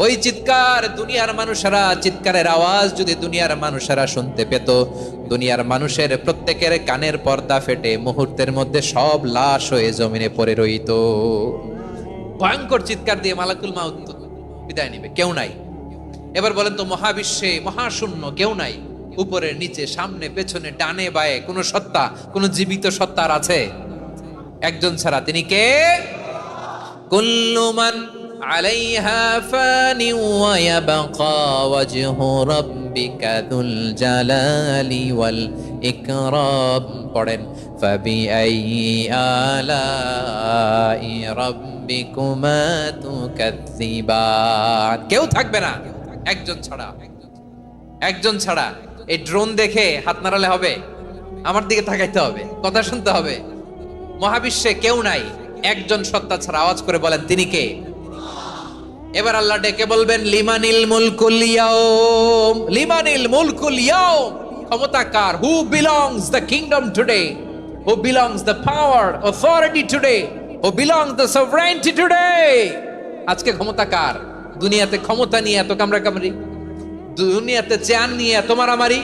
ওই চিৎকার দুনিয়ার মানুষেরা, চিৎকারের আওয়াজ যদি দুনিয়ার মানুষেরা শুনতে পেত, দুনিয়ার মানুষের প্রত্যেকের কানের পর্দা ফেটে মুহূর্তের মধ্যে সব লাশ হয়ে জমিনে পড়ে রইত। ভয়ঙ্কর চিৎকার দিয়ে মালাকুল মাউত বিদায় নিবে, কেউ নাই। এবার বলেন তো, মহাবিশ্বে মহাশূন্য, কেউ নাই। উপরে নিচে সামনে পেছনে ডানে বায়ে কোন সত্তা, কোন জীবিত সত্তার আছে? একজন ছাড়া, তিনি কে? কুল্লু মান আলাইহা ফানি ওয়া ইয়াবকা ওয়াজহু রাব্বিকা যুল জালালি ওয়াল ইকরাম। পড়েন, ফাবিআইয়ি আলাই রাব্বিকুমা তুকাজ্জিবান। কেউ থাকবে না একজন ছাড়া, একজন ছাড়া। এই ড্রোন দেখে হাত নাড়ালে হবে? আমার দিকে তাকাইতে হবে, কথা শুনতে হবে। মহাবিশ্বে কেউ নাই, একজন সত্তা ছাড়া। আওয়াজ করে বলেন, তিনি কে? এবার আল্লাহ ডেকে বলবেন, লিমানিল মুলকুল ইয়াউম, লিমানিল মুলকুল ইয়াউম। ক্ষমতা কার? Who belongs the kingdom today, who belongs the power authority today, who belongs the sovereignty today. আজকে ক্ষমতা কার? দুনিয়াতে ক্ষমতা নিয়ে এত কামড়াকামড়ি, দুনিয়াতে চেয়ার নিয়ে এত মারামারি,